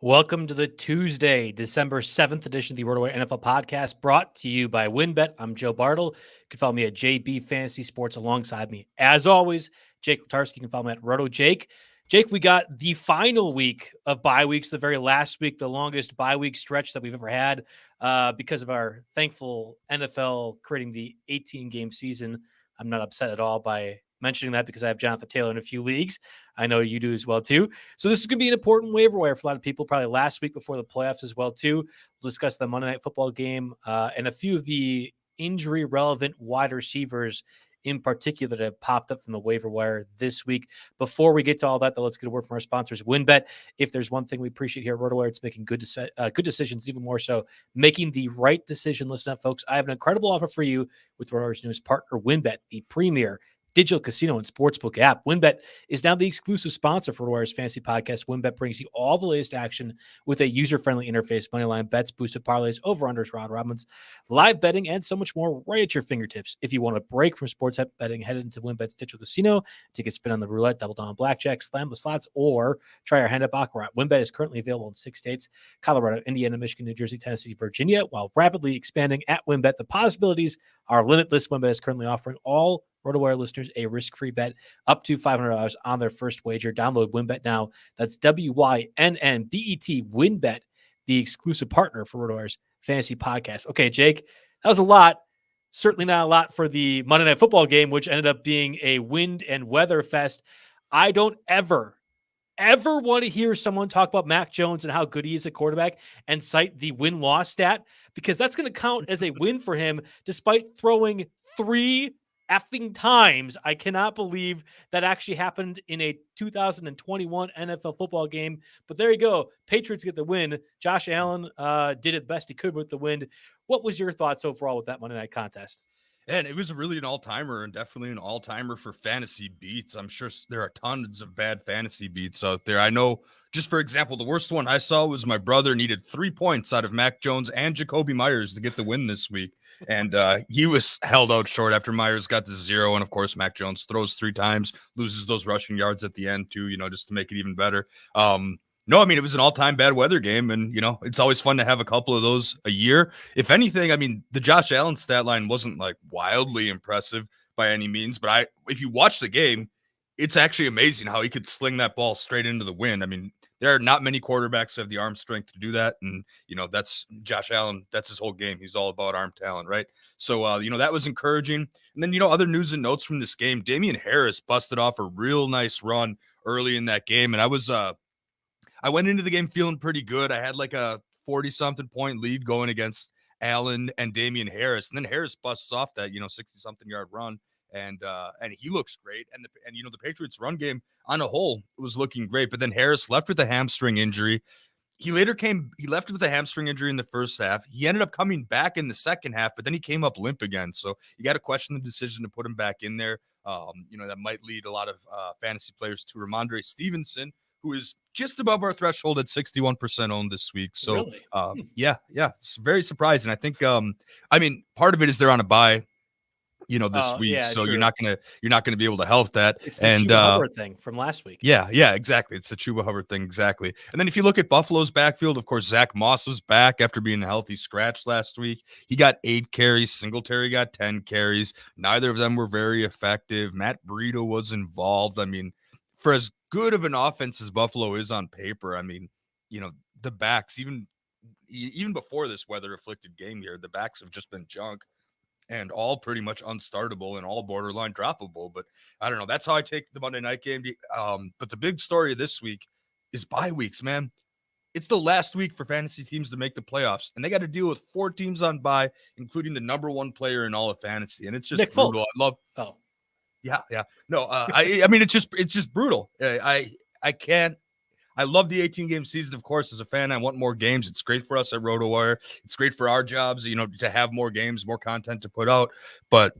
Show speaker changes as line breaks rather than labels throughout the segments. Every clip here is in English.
Welcome to the Tuesday, December 7th edition of the Rotowire NFL podcast, brought to you by WynnBET. I'm Joe Bartel. You can follow me at JB Fantasy Sports alongside me. As always, Jake Letarski. You can follow me at Roto Jake. Jake, we got the final week of bye weeks, the very last week, the longest bye week stretch that we've ever had because of our thankful NFL creating the 18-game season. I'm not upset at all by mentioning that because I have Jonathan Taylor in a few leagues. I know you do as well, too. So this is going to be an important waiver wire for a lot of people, probably last week before the playoffs as well, too. We'll discuss the Monday Night Football game and a few of the injury-relevant wide receivers in particular that have popped up from the waiver wire this week. Before we get to all that, though, let's get a word from our sponsors, WynnBET. If there's one thing we appreciate here at Rotowire, it's making good decisions, even more so making the right decision. Listen up, folks. I have an incredible offer for you with Rotowire's newest partner, WynnBET, the premier digital casino and sportsbook app. WynnBET is now the exclusive sponsor for Rotowire's fantasy podcast. WynnBET brings you all the latest action with a user-friendly interface, moneyline bets, boosted parlays, over-unders, round robins, live betting, and so much more right at your fingertips. If you want a break from sports betting, head into WynnBET's digital casino, take a spin on the roulette, double down on blackjack, slam the slots, or try our hand at baccarat. WynnBET is currently available in 6 states: Colorado, Indiana, Michigan, New Jersey, Tennessee, Virginia, while rapidly expanding at WynnBET. The possibilities are limitless. WynnBET is currently offering all Rotowire listeners a risk-free bet up to $500 on their first wager. Download WynnBET now. That's WYNNBET, WynnBET, the exclusive partner for Rotowire's fantasy podcast. Okay, Jake, that was a lot. Certainly not a lot for the Monday Night Football game, which ended up being a wind and weather fest. I don't ever want to hear someone talk about Mac Jones and how good he is at quarterback and cite the win-loss stat, because that's going to count as a win for him despite throwing 3 effing times. I cannot believe that actually happened in a 2021 NFL football game. But there you go. Patriots get the win. Josh Allen did it best he could with the win. What was your thoughts overall with that Monday night contest?
And it was really an all-timer, and definitely an all-timer for fantasy beats. I'm sure there are tons of bad fantasy beats out there. I know, just for example, the worst one I saw was my brother needed 3 points out of Mac Jones and Jacoby Myers to get the win this week. And he was held out short after Myers got to 0. And, of course, Mac Jones throws 3 times, loses those rushing yards at the end, too, just to make it even better. No, I mean, it was an all-time bad weather game, and, it's always fun to have a couple of those a year. If anything, I mean, the Josh Allen stat line wasn't, like, wildly impressive by any means, but if you watch the game, it's actually amazing how he could sling that ball straight into the wind. I mean, there are not many quarterbacks who have the arm strength to do that, and, that's Josh Allen. That's his whole game. He's all about arm talent, right? So, that was encouraging. And then, other news and notes from this game, Damien Harris busted off a real nice run early in that game, and I went into the game feeling pretty good. I had like a 40-something point lead going against Allen and Damien Harris. And then Harris busts off that, 60-something yard run. And he looks great. And the Patriots run game on a whole was looking great. But then Harris left with a hamstring injury. He left with a hamstring injury in the first half. He ended up coming back in the second half, but then he came up limp again. So you got to question the decision to put him back in there. That might lead a lot of fantasy players to Ramandre Stevenson, who is just above our threshold at 61% owned this week. So,
Really?
Yeah, it's very surprising. I think, part of it is they're on a bye, this week,
yeah,
so
true.
you're not gonna be able to help that.
It's the Trouba Hubbard thing from last week.
Yeah, exactly. It's the Trouba Hubbard thing, exactly. And then if you look at Buffalo's backfield, of course, Zach Moss was back after being a healthy scratch last week. He got 8 carries. Singletary got 10 carries. Neither of them were very effective. Matt Breida was involved. I mean, for as good of an offense as Buffalo is on paper, I mean, the backs, even before this weather-afflicted game here, the backs have just been junk and all pretty much unstartable and all borderline droppable. But I don't know. That's how I take the Monday night game. But the big story of this week is bye weeks, man. It's the last week for fantasy teams to make the playoffs, and they got to deal with 4 teams on bye, including the number 1 player in all of fantasy. And it's just
Nick
brutal.
Folk.
I love. Yeah. No, I mean, it's just brutal. I can't. I love the 18-game season, of course. As a fan, I want more games. It's great for us at Rotowire. It's great for our jobs, to have more games, more content to put out. But,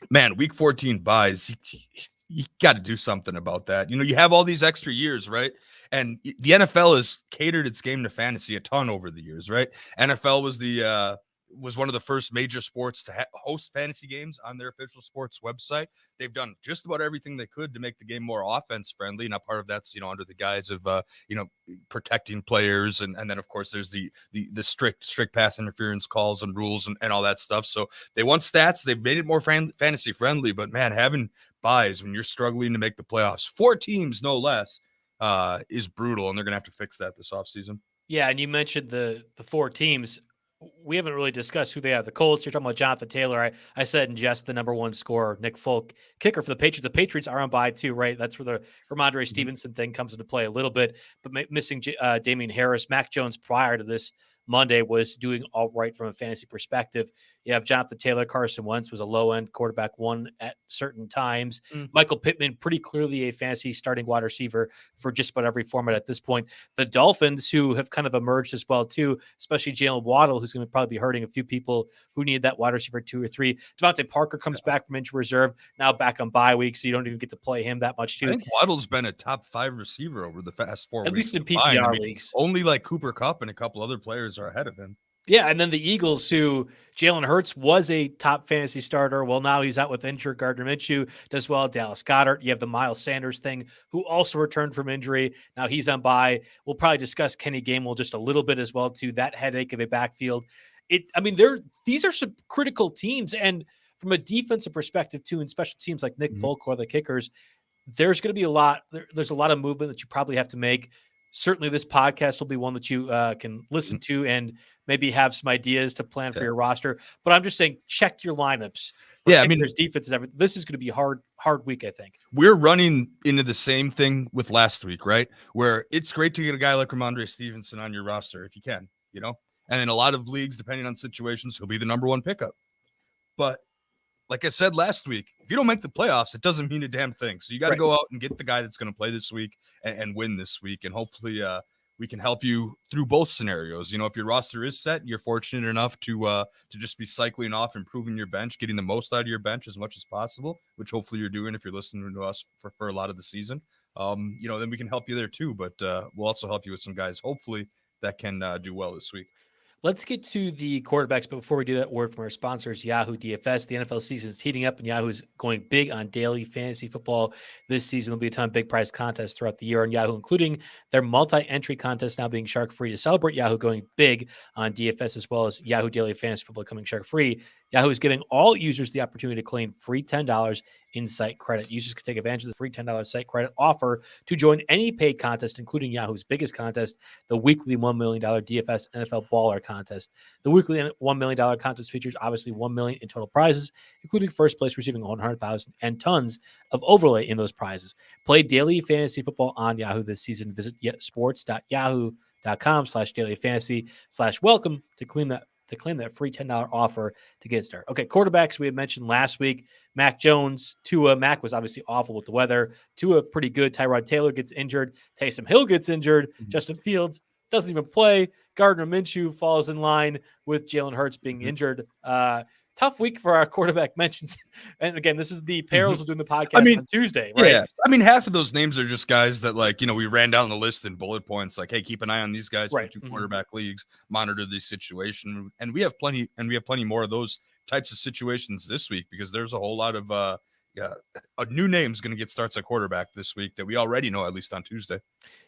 man, week 14 buys, you got to do something about that. You have all these extra years, right? And the NFL has catered its game to fantasy a ton over the years, right? NFL was the was one of the first major sports to host fantasy games on their official sports website. They've done just about everything they could to make the game more offense friendly. Now, part of that's, under the guise of, protecting players. And then, of course, there's the strict pass interference calls and rules and all that stuff. So they want stats. They've made it more fantasy friendly. But, man, having buys when you're struggling to make the playoffs, 4 teams, no less, is brutal. And they're going to have to fix that this offseason.
Yeah, and you mentioned the 4 teams. We haven't really discussed who they are. The Colts, you're talking about Jonathan Taylor. I said in jest the number 1 scorer, Nick Folk, kicker for the Patriots. The Patriots are on bye too, right? That's where the Ramandre Stevenson thing comes into play a little bit. But missing Damian Harris, Mac Jones prior to this Monday was doing all right from a fantasy perspective. You have Jonathan Taylor. Carson Wentz was a low-end quarterback 1 at certain times. Michael Pittman, pretty clearly a fantasy starting wide receiver for just about every format at this point. The Dolphins, who have kind of emerged as well too, especially Jalen Waddle, who's going to probably be hurting a few people who need that wide receiver 2 or 3. Devonte Parker comes back from injury reserve, now back on bye week, so you don't even get to play him that much too.
I think Waddle's been a top 5 receiver over the past 4 weeks.
At least in PPR leagues.
Only like Cooper Kupp and a couple other players are ahead of him.
Yeah, and then the Eagles, who Jalen Hurts was a top fantasy starter. Well, now he's out with injury. Gardner Minshew does well. Dallas Goedert. You have the Miles Sanders thing, who also returned from injury. Now he's on bye. We'll probably discuss Kenny Gainwell just a little bit as well, too. That headache of a backfield. These are some critical teams. And from a defensive perspective, too, and special teams like Nick Folk or the kickers, there's going to be a lot. There's a lot of movement that you probably have to make. Certainly this podcast will be one that you can listen to and maybe have some ideas to plan for your roster. But I'm just saying, check your lineups. There's defenses. Everything. This is going to be a hard week, I think.
We're running into the same thing with last week, right? Where it's great to get a guy like Ramandre Stevenson on your roster if you can, And in a lot of leagues, depending on situations, he'll be the number 1 pickup. But like I said last week, if you don't make the playoffs, it doesn't mean a damn thing. So you got to go out and get the guy that's going to play this week and win this week. And hopefully we can help you through both scenarios. If your roster is set, you're fortunate enough to just be cycling off, improving your bench, getting the most out of your bench as much as possible, which hopefully you're doing if you're listening to us for a lot of the season. Then we can help you there too. But we'll also help you with some guys, hopefully, that can do well this week.
Let's get to the quarterbacks, but before we do that, word from our sponsors, Yahoo DFS. The NFL season is heating up, and Yahoo is going big on daily fantasy football. This season will be a ton of big prize contests throughout the year on Yahoo, including their multi-entry contest now being shark-free. To celebrate Yahoo going big on DFS as well as Yahoo Daily Fantasy Football coming shark-free, Yahoo is giving all users the opportunity to claim free $10 in site credit. Users can take advantage of the free $10 site credit offer to join any paid contest, including Yahoo's biggest contest, the weekly $1 million DFS NFL Baller Contest. The weekly $1 million contest features obviously $1 million in total prizes, including first place receiving $100,000 and tons of overlay in those prizes. Play daily fantasy football on Yahoo this season. Visit sports.yahoo.com/dailyfantasy/welcome to claim that free $10 offer to get started. Okay, quarterbacks we had mentioned last week. Mac Jones, Tua. Mac was obviously awful with the weather. Tua pretty good. Tyra Taylor gets injured. Taysom Hill gets injured. Justin Fields doesn't even play. Gardner Minshew falls in line with Jalen Hurts being injured. Tough week for our quarterback mentions. And again, this is the perils of doing the podcast on Tuesday, right?
Yeah. Half of those names are just guys that we ran down the list in bullet points. Like, hey, keep an eye on these guys for 2 quarterback leagues, monitor the situation. And we have plenty more of those types of situations this week because there's a whole lot of a new name's going to get starts at quarterback this week that we already know, at least on Tuesday.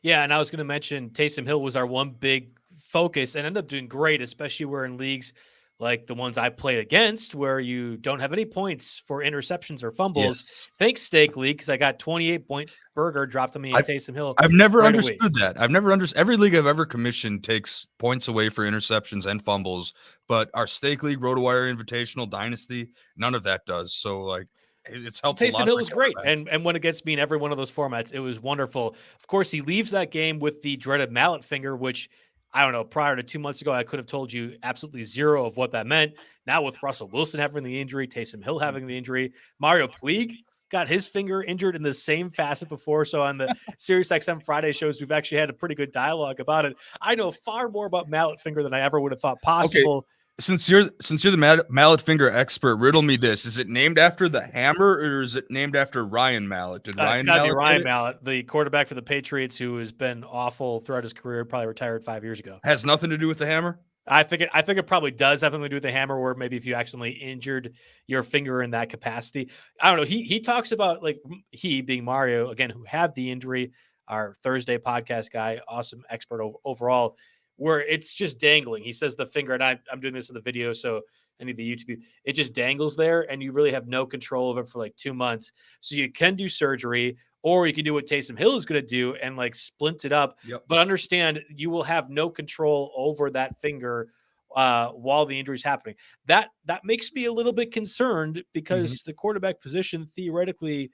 Yeah. And I was going to mention Taysom Hill was our one big focus and ended up doing great, especially where in leagues like the ones I played against where you don't have any points for interceptions or fumbles.
Yes.
Thanks, Steak League, because I got 28-point burger dropped on me in Taysom Hill.
I've never understood that. I've never understood. Every league I've ever commissioned takes points away for interceptions and fumbles, but our Steak League, Rotowire Invitational, Dynasty, none of that does. So, it's helped.
Taysom Hill was great. And went against me in every one of those formats. It was wonderful. Of course, he leaves that game with the dreaded mallet finger, which I don't know, prior to 2 months ago, I could have told you absolutely zero of what that meant. Now with Russell Wilson having the injury, Taysom Hill having the injury, Mario Puig got his finger injured in the same facet before. So on the SiriusXM Friday shows, we've actually had a pretty good dialogue about it. I know far more about mallet finger than I ever would have thought possible.
Okay. Since you're the mallet finger expert, riddle me this: is it named after the hammer, or is it named after Ryan Mallett? Did Ryan
it's got to be Ryan
Mallett,
Mallett, the quarterback for the Patriots, who has been awful throughout his career, probably retired 5 years ago.
Has nothing to do with the hammer.
I think it probably does have something to do with the hammer, where maybe if you accidentally injured your finger in that capacity. I don't know. He talks about, like, he being Mario again, who had the injury, our Thursday podcast guy, awesome expert overall, where it's just dangling. He says the finger, and I'm doing this in the video, so any of the YouTube, it just dangles there, and you really have no control of it for like 2 months. So you can do surgery, or you can do what Taysom Hill is going to do and like splint it up.
Yep.
But understand, you will have no control over that finger while the injury is happening. That makes me a little bit concerned, because the quarterback position theoretically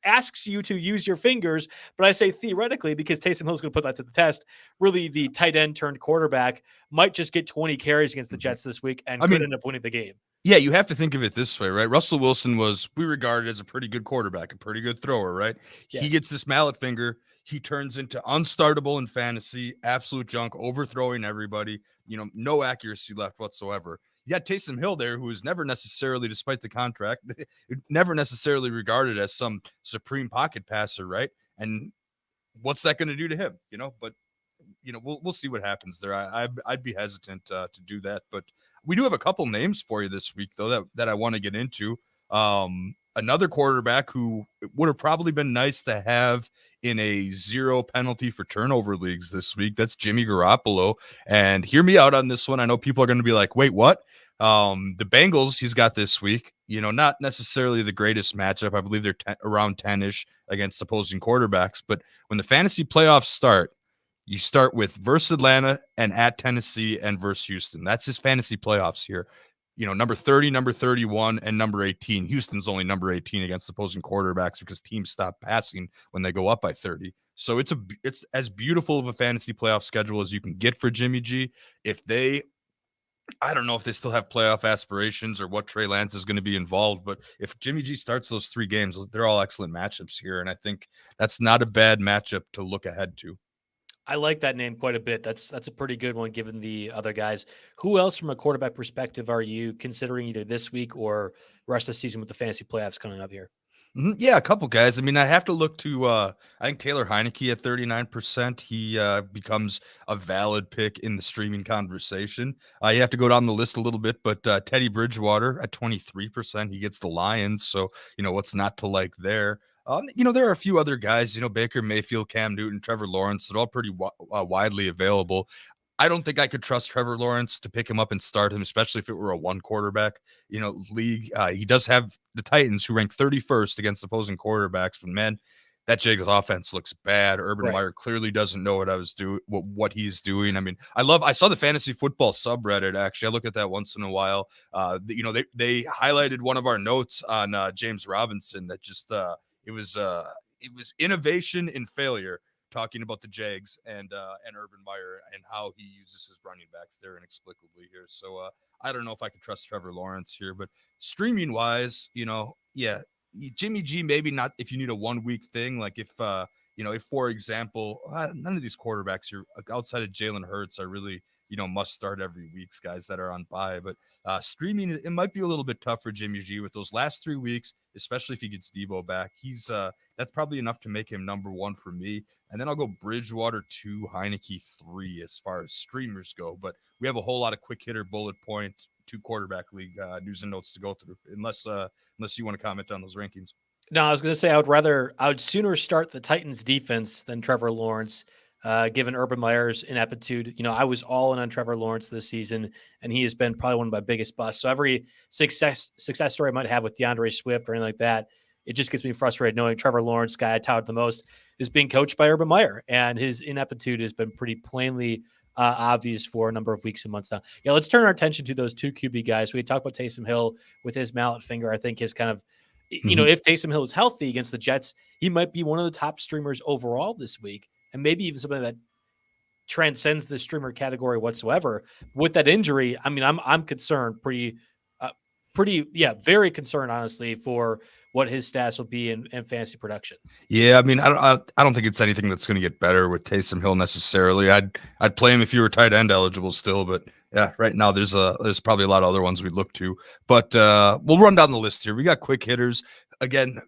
asks you to use your fingers. But I say theoretically because Taysom Hill is going to put that to the test. Really, the tight end turned quarterback might just get 20 carries against the Jets this week and could end up winning the game.
Yeah, you have to think of it this way, right? Russell Wilson we regarded as a pretty good quarterback, a pretty good thrower, right? Yes. He gets this mallet finger. He turns into unstartable in fantasy, absolute junk, overthrowing everybody, no accuracy left whatsoever. You got Taysom Hill there, who is never necessarily, despite the contract, never necessarily regarded as some supreme pocket passer, right? And what's that going to do to him, But we'll see what happens there. I'd be hesitant to do that, but we do have a couple names for you this week, though, that I want to get into. Another quarterback who would have probably been nice to have in a 0 penalty for turnover leagues this week. That's Jimmy Garoppolo. And hear me out on this one. I know people are going to be like, wait, what? The Bengals he's got this week, not necessarily the greatest matchup. I believe they're around 10-ish against opposing quarterbacks. But when the fantasy playoffs start, you start with versus Atlanta and at Tennessee and versus Houston. That's his fantasy playoffs here. Number 30, number 31, and number 18. Houston's only number 18 against opposing quarterbacks because teams stop passing when they go up by 30. So it's as beautiful of a fantasy playoff schedule as you can get for Jimmy G. I don't know if they still have playoff aspirations or what Trey Lance is going to be involved, but if Jimmy G starts those 3 games, they're all excellent matchups here. And I think that's not a bad matchup to look ahead to.
I like that name quite a bit. That's a pretty good one given the other guys. Who else from a quarterback perspective are you considering either this week or rest of the season with the fantasy playoffs coming up here?
Yeah, a couple guys. I have to look to I think Taylor Heineke at 39%. He becomes a valid pick in the streaming conversation. You have to go down the list a little bit, but Teddy Bridgewater at 23%. He gets the Lions, so what's not to like there. There are a few other guys, Baker Mayfield, Cam Newton, Trevor Lawrence. They're all pretty widely available. I don't think I could trust Trevor Lawrence to pick him up and start him, especially if it were a 1 quarterback, league. He does have the Titans, who rank 31st against opposing quarterbacks, but man, that Jags offense looks bad. Urban Meyer clearly doesn't know what he's doing. I saw the fantasy football subreddit. Actually, I look at that once in a while. They highlighted one of our notes on James Robinson that just it was innovation in failure, talking about the Jags and Urban Meyer and how he uses his running backs there inexplicably here. So I don't know if I could trust Trevor Lawrence here, but streaming wise, Jimmy G, maybe not if you need a 1-week thing. Like if for example, none of these quarterbacks here outside of Jalen Hurts are really, must start every week, guys that are on bye. But streaming, it might be a little bit tough for Jimmy G with those last 3 weeks, especially if he gets Debo back. That's probably enough to make him number 1 for me. And then I'll go Bridgewater 2, Heineke 3 as far as streamers go. But we have a whole lot of quick hitter bullet point 2 quarterback league news and notes to go through, unless you want to comment on those rankings.
No, I was going to say I would sooner start the Titans defense than Trevor Lawrence, given Urban Meyer's ineptitude. I was all in on Trevor Lawrence this season, and he has been probably one of my biggest busts. So every success story I might have with DeAndre Swift or anything like that, it just gets me frustrated knowing Trevor Lawrence, guy I touted the most, is being coached by Urban Meyer, and his ineptitude has been pretty plainly obvious for a number of weeks and months now. Yeah, let's turn our attention to those 2 QB guys. We talked about Taysom Hill with his mallet finger. I think his kind of, if Taysom Hill is healthy against the Jets, he might be one of the top streamers overall this week, and maybe even something that transcends the streamer category whatsoever. With that injury, I'm concerned, very concerned, honestly, for what his stats will be in fantasy production.
Yeah, I don't think it's anything that's going to get better with Taysom Hill necessarily. I'd play him if you were tight end eligible still, but yeah, right now there's probably a lot of other ones we'd look to. But we'll run down the list here. We got quick hitters again.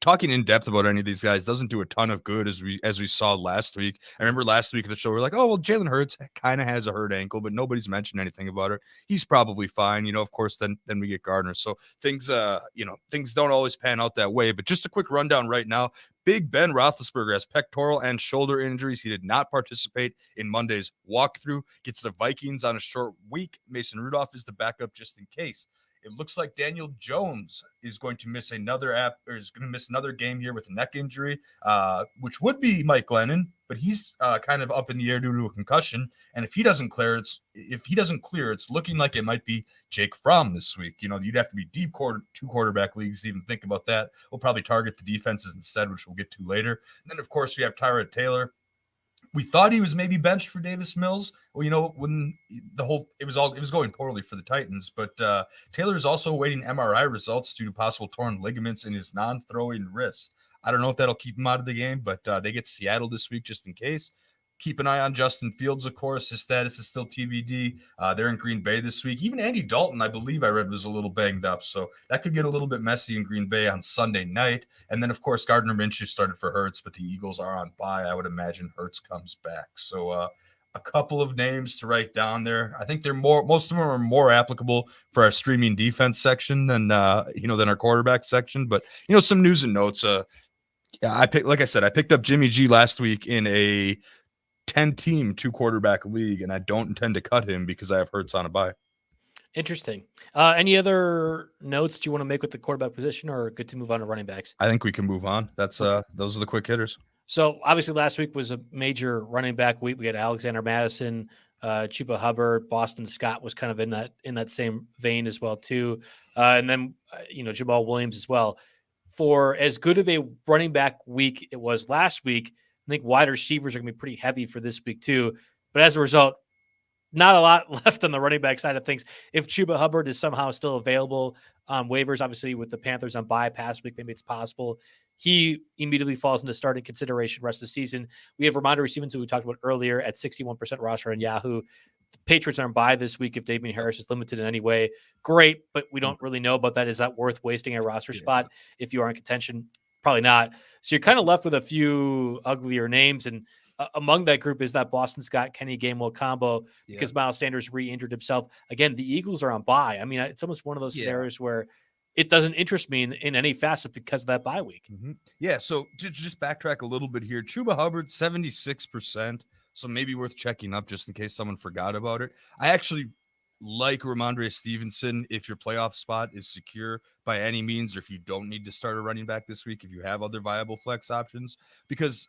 talking in depth about any of these guys doesn't do a ton of good, as we saw last week. I remember last week of the show, we're like, oh, well, Jalen Hurts kind of has a hurt ankle, but nobody's mentioned anything about it. He's probably fine. Of course, then we get Gardner. So things don't always pan out that way. But just a quick rundown right now. Big Ben Roethlisberger has pectoral and shoulder injuries. He did not participate in Monday's walkthrough. Gets the Vikings on a short week. Mason Rudolph is the backup just in case. It looks like Daniel Jones is going to miss another game here with a neck injury, which would be Mike Glennon, but he's kind of up in the air due to a concussion. And if he doesn't clear, it's looking like it might be Jake Fromm this week. You'd have to be deep two quarterback leagues to even think about that. We'll probably target the defenses instead, which we'll get to later. And then, of course, we have Tyra Taylor. We thought he was maybe benched for Davis Mills. Well, when it was going poorly for the Titans, but Taylor is also awaiting MRI results due to possible torn ligaments in his non-throwing wrist. I don't know if that'll keep him out of the game, but they get Seattle this week just in case. Keep an eye on Justin Fields, of course. His status is still TBD. They're in Green Bay this week. Even Andy Dalton, I believe I read, was a little banged up. So that could get a little bit messy in Green Bay on Sunday night. And then, of course, Gardner Minshew started for Hurts, but the Eagles are on bye. I would imagine Hurts comes back. So a couple of names to write down there. I think most of them are more applicable for our streaming defense section than our quarterback section. But, some news and notes. I picked up Jimmy G last week in a 10-team 2-quarterback league, and I don't intend to cut him because I have Hurts on a bye.
Interesting. Any other notes do you want to make with the quarterback position, or good to move on to running backs?
I think we can move on. Those are the quick hitters.
So obviously last week was a major running back week. We had Alexander Madison, Trouba Hubbard, Boston Scott was kind of in that same vein as well too, and then Jamal Williams as well. For as good of a running back week it was last week, I think wide receivers are going to be pretty heavy for this week too. But as a result, not a lot left on the running back side of things. If Trouba Hubbard is somehow still available on waivers, obviously with the Panthers on bye past week, maybe it's possible. He immediately falls into starting consideration rest of the season. We have Ramandre Stevenson, who we talked about earlier, at 61% roster on Yahoo. The Patriots are on bye this week if Damien Harris is limited in any way. Great, but we don't really know about that. Is that worth wasting a roster spot if you are in contention? Probably not. So you're kind of left with a few uglier names. And among that group is that Boston Scott, Kenny Gainwell combo because Miles Sanders re-injured himself. Again, the Eagles are on bye. I mean, it's almost one of those scenarios where it doesn't interest me in any facet because of that bye week.
Mm-hmm. Yeah, so to just backtrack a little bit here, Trouba Hubbard, 76%. So maybe worth checking up just in case someone forgot about it. I actually like Ramandre Stevenson if your playoff spot is secure by any means, or if you don't need to start a running back this week, if you have other viable flex options, because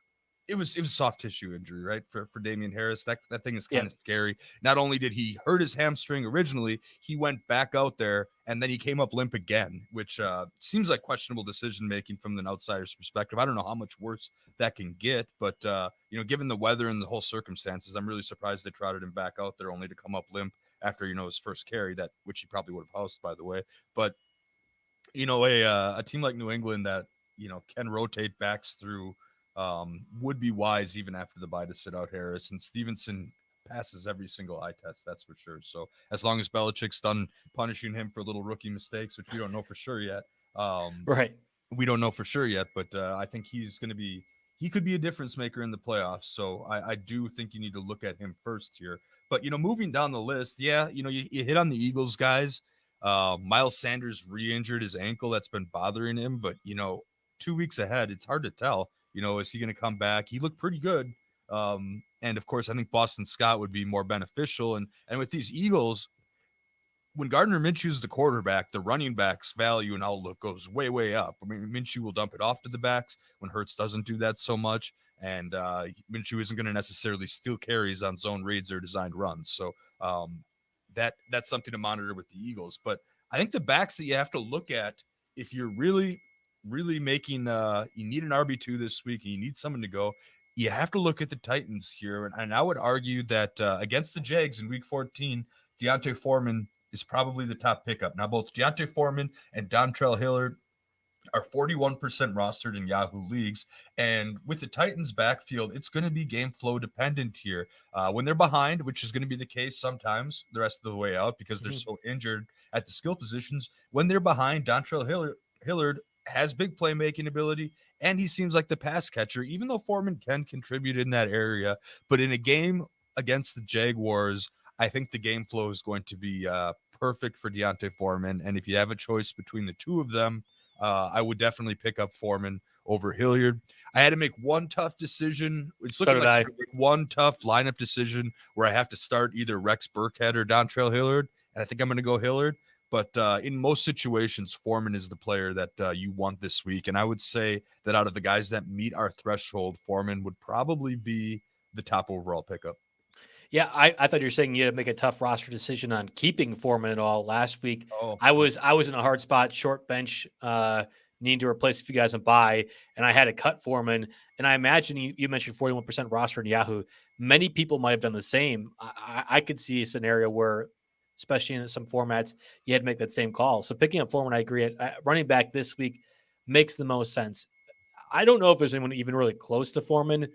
it was soft tissue injury, right? For Damian Harris, that thing is kind of scary. Not only did he hurt his hamstring originally, he went back out there and then he came up limp again, which seems like questionable decision making from an outsider's perspective. I don't know how much worse that can get, but given the weather and the whole circumstances, I'm really surprised they trotted him back out there only to come up limp after his first carry, which he probably would have housed, by the way. But a team like New England that can rotate backs through would be wise even after the bye to sit out Harris. And Stevenson passes every single eye test, that's for sure. So as long as Belichick's done punishing him for little rookie mistakes, which we don't know for sure yet.
Right.
We don't know for sure yet, but I think he could be a difference maker in the playoffs. So I do think you need to look at him first here. But, moving down the list, you hit on the Eagles guys. Miles Sanders re-injured his ankle. That's been bothering him. But, 2 weeks ahead, it's hard to tell. Is he going to come back? He looked pretty good. And, of course, I think Boston Scott would be more beneficial. And with these Eagles, when Gardner Minshew is the quarterback, the running back's value and outlook goes way, way up. I mean, Minshew will dump it off to the backs when Hurts doesn't do that so much. And Minshew isn't going to necessarily steal carries on zone reads or designed runs. So that's something to monitor with the Eagles. But I think the backs that you have to look at, if you're really, really making you need an RB2 this week and you need someone to go, you have to look at the Titans here. And I would argue that against the Jags in week 14, D'Onta Foreman is probably the top pickup. Now, both D'Onta Foreman and Dontrell Hillard are 41% rostered in Yahoo leagues. And with the Titans backfield, it's going to be game flow dependent here. When they're behind, which is going to be the case sometimes the rest of the way out because they're so injured at the skill positions, when they're behind, Dontrell Hillard has big playmaking ability, and he seems like the pass catcher, even though Foreman can contribute in that area. But in a game against the Jaguars, I think the game flow is going to be perfect for D'Onta Foreman. And if you have a choice between the two of them, I would definitely pick up Foreman over Hilliard. I had to make one tough decision. It's looking like one tough lineup decision where I have to start either Rex Burkhead or Dontrell Hillard. And I think I'm going to go Hillard. But in most situations, Foreman is the player that you want this week. And I would say that out of the guys that meet our threshold, Foreman would probably be the top overall pickup.
Yeah, I thought you were saying you had to make a tough roster decision on keeping Foreman at all last week. I was in a hard spot, short bench, needing to replace a few guys on bye, and I had to cut Foreman. And I imagine you mentioned 41% roster in Yahoo. Many people might have done the same. I could see a scenario where, especially in some formats, you had to make that same call. So picking up Foreman, I agree. Running back this week makes the most sense. I don't know if there's anyone even really close to Foreman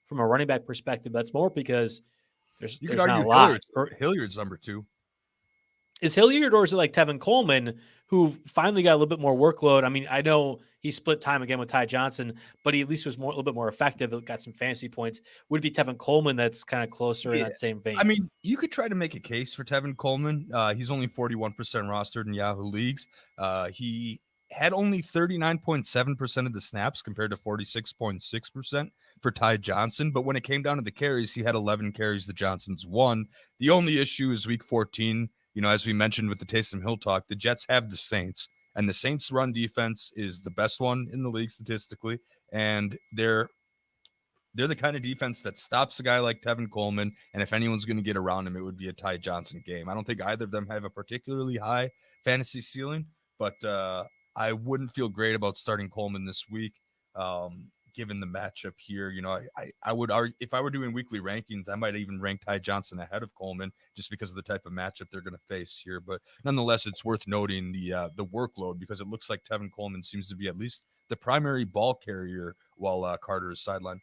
from a running back perspective. That's more because there's not a lot.
Hilliard's number 2.
Is Hilliard, or is it like Tevin Coleman, who finally got a little bit more workload? I mean, I know he split time again with Ty Johnson, but he at least was a little bit more effective. It got some fantasy points. Would it be Tevin Coleman that's kind of closer in that same vein?
I mean, you could try to make a case for Tevin Coleman. He's only 41% rostered in Yahoo leagues. He had only 39.7% of the snaps compared to 46.6% for Ty Johnson. But when it came down to the carries, he had 11 carries. The Johnsons won. The only issue is week 14. As we mentioned with the Taysom Hill talk, the Jets have the Saints, and the Saints' run defense is the best one in the league statistically. And they're the kind of defense that stops a guy like Tevin Coleman. And if anyone's going to get around him, it would be a Ty Johnson game. I don't think either of them have a particularly high fantasy ceiling, but I wouldn't feel great about starting Coleman this week. Given the matchup here, I would argue if I were doing weekly rankings, I might even rank Ty Johnson ahead of Coleman just because of the type of matchup they're going to face here. But nonetheless, it's worth noting the workload because it looks like Tevin Coleman seems to be at least the primary ball carrier while Carter is sidelined.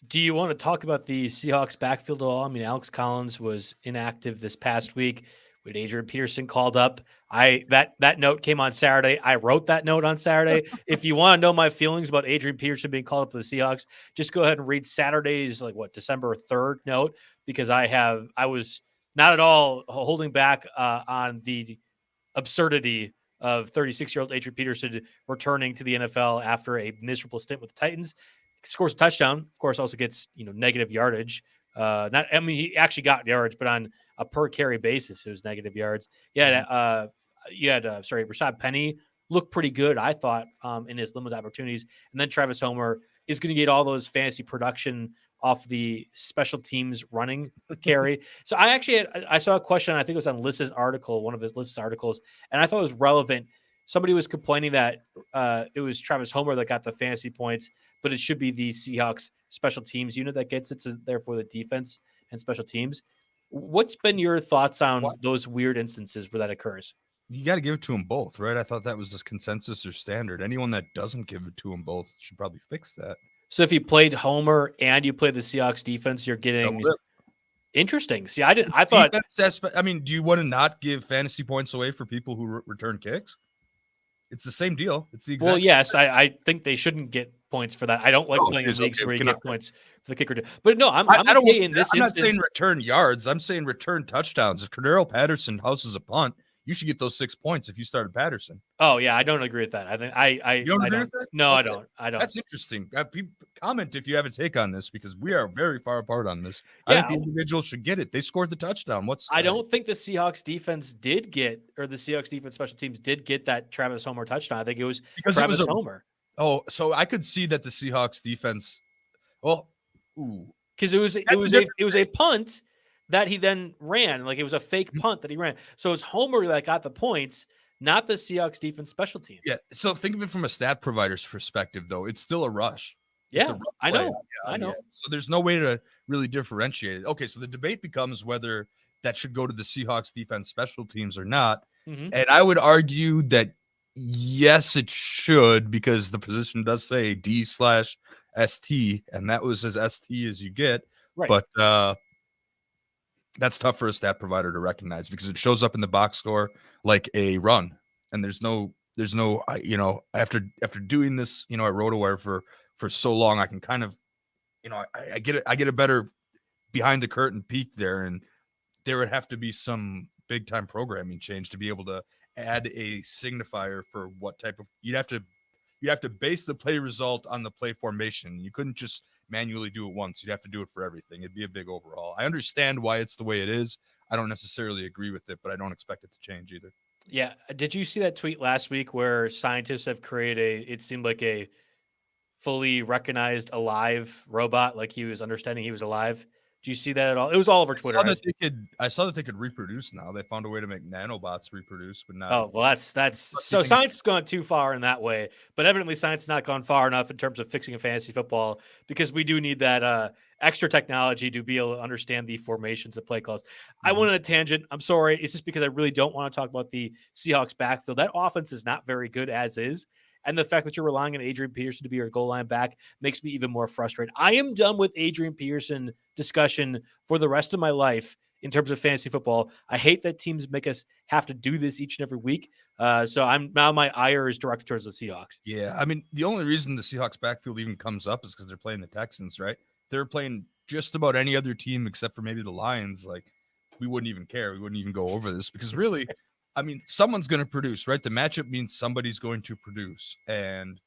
Do you want to talk about the Seahawks backfield at all? I mean, Alex Collins was inactive this past week. With Adrian Peterson called up, that note came on Saturday. I wrote that note on Saturday. If you want to know my feelings about Adrian Peterson being called up to the Seahawks, just go ahead and read Saturday's December 3rd note, because I was not at all holding back on the absurdity of 36-year-old Adrian Peterson returning to the NFL after a miserable stint with the Titans. Scores a touchdown, of course, also gets negative yardage. He actually got yards, but on a per carry basis, it was negative yards. Rashad Penny looked pretty good, I thought, in his limited opportunities. And then Travis Homer is going to get all those fantasy production off the special teams running carry. So I saw a question, I think it was on Liss's article, one of his Liss's articles, and I thought it was relevant. Somebody was complaining that it was Travis Homer that got the fantasy points, but it should be the Seahawks special teams unit that gets it, so therefore the defense and special teams. What's been your thoughts on those weird instances where that occurs?
You got to give it to them both, right? I thought that was the consensus or standard. Anyone that doesn't give it to them both should probably fix that.
So if you played Homer and you played the Seahawks defense, you're getting interesting. See, I thought.
Do you want to not give fantasy points away for people who return kicks? It's the same deal. It's the exact.
Well, yes, I think they shouldn't get points for that. I don't like playing in leagues where you get points for the kicker. But no, I'm okay in this instance.
I'm not saying return yards. I'm saying return touchdowns. If Cordero Patterson houses a punt, you should get those 6 points if you started Patterson.
Oh yeah, I don't agree with that. I think
you don't agree with that?
No, okay. I don't.
That's interesting. Comment if you have a take on this, because we are very far apart on this. Yeah. I think the individual should get it. They scored the touchdown.
I don't think the Seahawks defense did get, or the Seahawks defense special teams did get that Travis Homer touchdown. I think it was because Travis Homer.
Oh, so I could see that the Seahawks defense. Well,
because it was a punt that he then ran. Like, it was a fake punt that he ran. So it's Homer that got the points, not the Seahawks defense special team.
Yeah. So think of it from a stat provider's perspective, though. It's still a rush.
Yeah, I know.
Yeah. So there's no way to really differentiate it. Okay, so the debate becomes whether that should go to the Seahawks defense special teams or not. Mm-hmm. And I would argue that yes, it should, because the position does say D/ST, and that was as ST as you get.
Right.
But that's tough for a stat provider to recognize because it shows up in the box score like a run, and there's no There's no, after doing this, at Rotowire for so long, I can kind of, I get a better behind the curtain peek there, and there would have to be some big time programming change to be able to add a signifier for what type of you'd have to base the play result on the play formation. You couldn't just manually do it once. You'd have to do it for everything. It'd be a big overhaul. I understand why it's the way it is. I don't necessarily agree with it, but I don't expect it to change either.
Yeah. Did you see that tweet last week where scientists have created it seemed like a fully recognized alive robot, like he was understanding he was alive? Do you see that at all? It was all over Twitter.
I saw that they could reproduce now. They found a way to make nanobots reproduce, but not.
Oh, well, that's so science has gone too far in that way, but evidently science has not gone far enough in terms of fixing a fantasy football, because we do need that extra technology to be able to understand the formations of play calls. I went on a tangent. I'm sorry. It's just because I really don't want to talk about the Seahawks backfield. That offense is not very good as is. And the fact that you're relying on Adrian Peterson to be your goal line back makes me even more frustrated. I am done with Adrian Peterson discussion for the rest of my life in terms of fantasy football. I hate that teams make us have to do this each and every week. So my ire is directed towards the Seahawks.
Yeah, I mean, the only reason the Seahawks backfield even comes up is because they're playing the Texans, right? They're playing just about any other team except for maybe the Lions. Like, we wouldn't even care. We wouldn't even go over this because really, I mean, someone's going to produce, right? The matchup means somebody's going to produce, and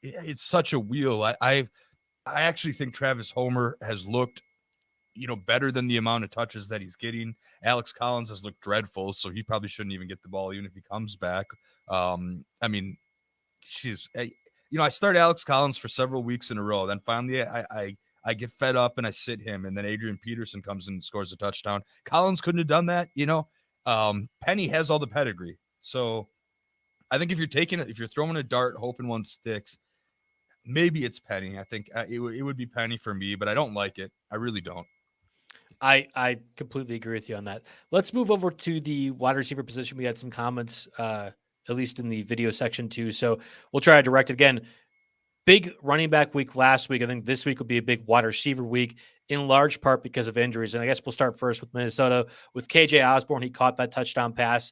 it's such a wheel. I actually think Travis Homer has looked, better than the amount of touches that he's getting. Alex Collins has looked dreadful, so he probably shouldn't even get the ball even if he comes back. I mean, I start Alex Collins for several weeks in a row. Then finally I get fed up and I sit him, and then Adrian Peterson comes in and scores a touchdown. Collins couldn't have done that, Penny has all the pedigree. So I think if you're throwing a dart, hoping one sticks, maybe it's Penny. I think it would be Penny for me, but I don't like it. I really don't.
I completely agree with you on that. Let's move over to the wide receiver position. We had some comments, at least in the video section too. So we'll try to direct it again. Big running back week last week. I think this week will be a big wide receiver week, in large part because of injuries. And I guess we'll start first with Minnesota. With KJ Osborne, he caught that touchdown pass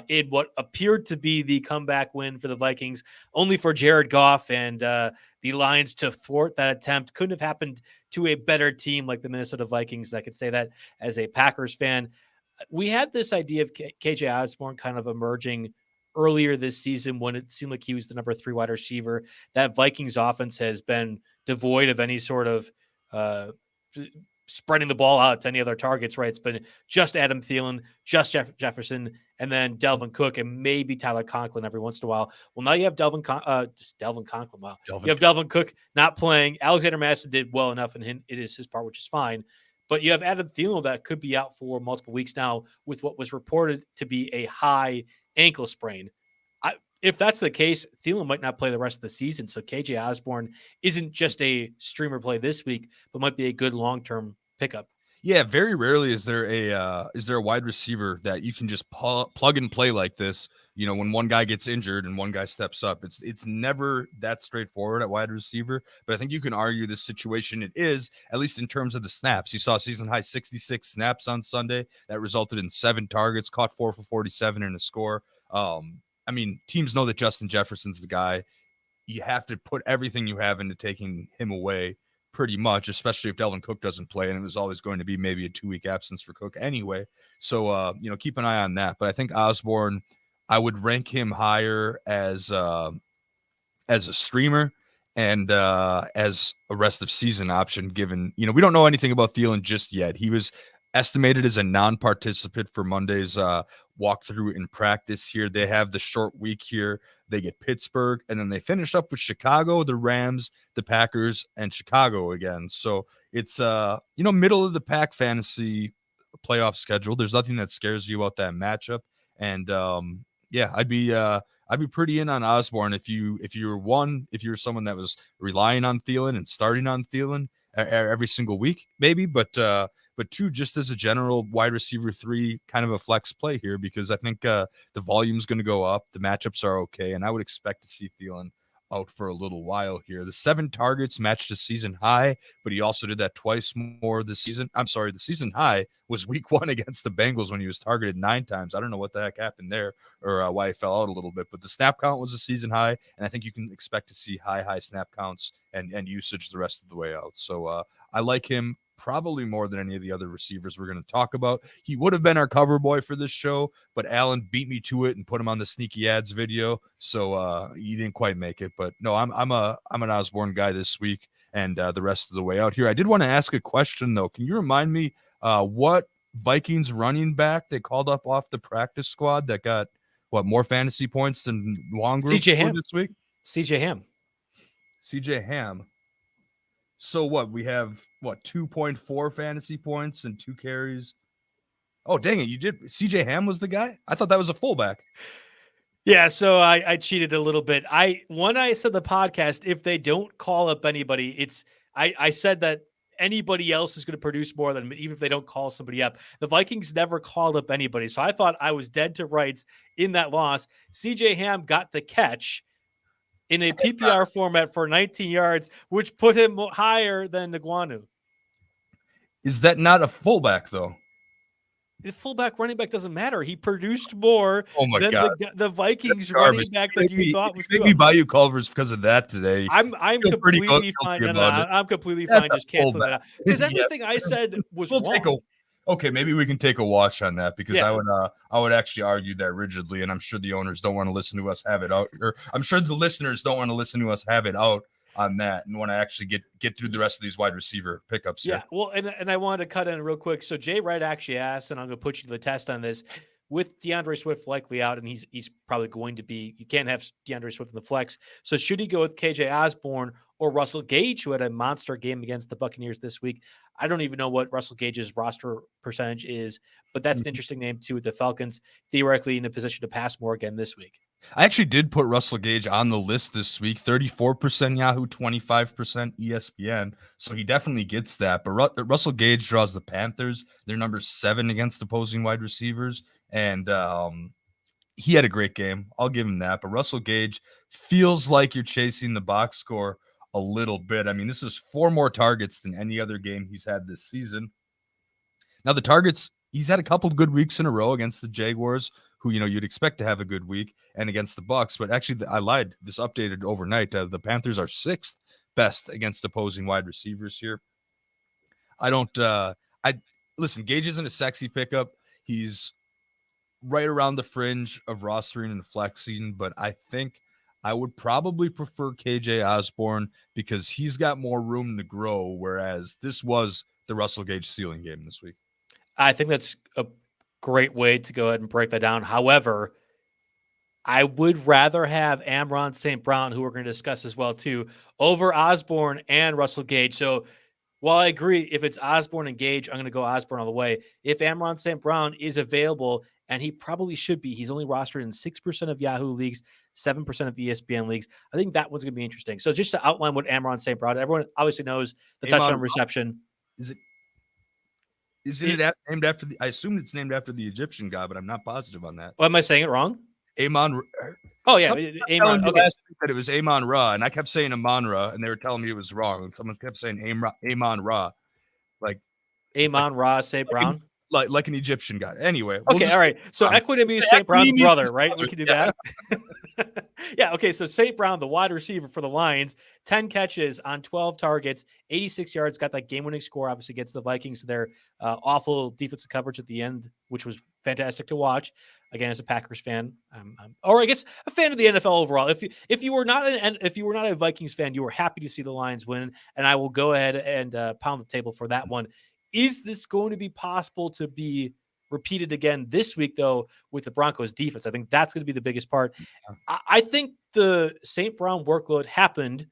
in what appeared to be the comeback win for the Vikings, only for Jared Goff and the Lions to thwart that attempt. Couldn't have happened to a better team like the Minnesota Vikings. I could say that as a Packers fan. We had this idea of KJ Osborne kind of emerging earlier this season when it seemed like he was the number 3 wide receiver. That Vikings offense has been devoid of any sort of spreading the ball out to any other targets, right? It's been just Adam Thielen, just Jefferson, and then Delvin Cook, and maybe Tyler Conklin every once in a while. Well, now you have Delvin Conklin. Wow. You have Delvin Cook not playing. Alexander Madison did well enough, and it is his part, which is fine. But you have Adam Thielen that could be out for multiple weeks now with what was reported to be a high ankle sprain. If that's the case, Thielen might not play the rest of the season. So KJ Osborne isn't just a streamer play this week, but might be a good long-term pickup.
Yeah, very rarely is there a wide receiver that you can just plug and play like this. When one guy gets injured and one guy steps up, it's never that straightforward at wide receiver. But I think you can argue this situation it is, at least in terms of the snaps. You saw season high 66 snaps on Sunday that resulted in 7 targets, caught 4 for 47 and a score. I mean, teams know that Justin Jefferson's the guy. You have to put everything you have into taking him away pretty much, especially if Delvin Cook doesn't play. And it was always going to be maybe a 2-week absence for Cook anyway. So, keep an eye on that. But I think Osborne, I would rank him higher as a streamer and as a rest of season option, given, we don't know anything about Thielen just yet. He was estimated as a non-participant for Monday's walkthrough in practice here. They have the short week here. They get Pittsburgh, and then they finish up with Chicago, the Rams, the Packers, and Chicago again. So it's middle of the pack fantasy playoff schedule. There's nothing that scares you about that matchup. And I'd be pretty in on Osborne if you're someone that was relying on Thielen and starting on Thielen every single week, maybe, but 2, just as a general wide receiver 3, kind of a flex play here, because I think the volume's going to go up. The matchups are okay. And I would expect to see Thielen out for a little while here. The 7 targets matched a season high, but he also did that twice more this season. I'm sorry, the season high was week 1 against the Bengals when he was targeted 9 times. I don't know what the heck happened there or why he fell out a little bit, but the snap count was a season high, and I think you can expect to see high snap counts and usage the rest of the way out. So I like him probably more than any of the other receivers we're going to talk about. He would have been our cover boy for this show, but Alan beat me to it and put him on the sneaky ads video, so he didn't quite make it. But no, I'm an Osborne guy this week and the rest of the way out here. I did want to ask a question though. Can you remind me what Vikings running back they called up off the practice squad that got more fantasy points than Long Group this week?
CJ
Ham. So we have 2.4 fantasy points and 2 carries. Oh, dang it. You did. CJ Ham was the guy? I thought that was a fullback.
Yeah. So I cheated a little bit. When I said the podcast, if they don't call up anybody, I said that anybody else is going to produce more than even if they don't call somebody up. The Vikings never called up anybody. So I thought I was dead to rights in that loss. CJ Ham got the catch in a PPR format for 19 yards, which put him higher than Nguanu.
Is that not a fullback, though?
The fullback running back doesn't matter. He produced more than the Vikings running back that you thought was good.
Maybe Bayou Culver's because of that today.
I'm completely fine. I'm completely fine just canceling that out. Because everything I said was wrong.
Okay, maybe we can take a watch on that because I would actually argue that rigidly, and I'm sure the owners don't want to listen to us have it out, or I'm sure the listeners don't want to listen to us have it out on that and want to actually get through the rest of these wide receiver pickups here.
Yeah, well, and I wanted to cut in real quick. So Jay Wright actually asked, and I'm going to put you to the test on this. With DeAndre Swift likely out, and he's probably going to be, you can't have DeAndre Swift in the flex. So should he go with KJ Osborne or Russell Gage, who had a monster game against the Buccaneers this week? I don't even know what Russell Gage's roster percentage is, but that's an interesting name too with the Falcons, theoretically in a position to pass more again this week.
I actually did put Russell Gage on the list this week, 34% Yahoo, 25% ESPN. So he definitely gets that. But Russell Gage draws the Panthers. They're number 7 against opposing wide receivers. And he had a great game. I'll give him that. But Russell Gage feels like you're chasing the box score a little bit. I mean, this is 4 more targets than any other game he's had this season. Now, the targets, he's had a couple of good weeks in a row against the Jaguars, who, you'd expect to have a good week, and against the Bucs. But actually, I lied. This updated overnight. The Panthers are 6th best against opposing wide receivers here. Listen, Gage isn't a sexy pickup. He's right around the fringe of rostering and flexing, but I think I would probably prefer KJ Osborne because he's got more room to grow, whereas this was the Russell Gage ceiling game this week.
I think that's a great way to go ahead and break that down. However, I would rather have Amon St. Brown, who we're going to discuss as well too, over Osborne and Russell Gage. So while I agree, if it's Osborne and Gage, I'm going to go Osborne all the way. If Amon St. Brown is available, and he probably should be, he's only rostered in 6% of Yahoo leagues, 7% of ESPN leagues. I think that one's going to be interesting. So just to outline what Amon St. Brown, everyone obviously knows the touchdown reception.
Isn't it named after I assume it's named after the Egyptian god, but I'm not positive on that.
Well, am I saying it wrong?
Amon.
Oh, yeah.
Amon. Okay. Last week that it was Amon Ra, and I kept saying Amon Ra, and they were telling me it was wrong. And someone kept saying Amon Ra.
Amon Ra St. Brown?
Like an Egyptian god. Anyway.
Okay, all right. So Equinemi is St. Brown's brother, right? We can do that. Yeah, okay. So St. Brown, the wide receiver for the Lions, 10 catches on 12 targets, 86 yards, got that game-winning score, obviously against the Vikings. Their awful defensive coverage at the end, which was fantastic to watch. Again, as a Packers fan, or I guess a fan of the NFL overall. If you were not a Vikings fan, you were happy to see the Lions win, and I will go ahead and pound the table for that one. Is this going to be possible to be repeated again this week, though, with the Broncos defense? I think that's going to be the biggest part. I think the St. Brown workload happened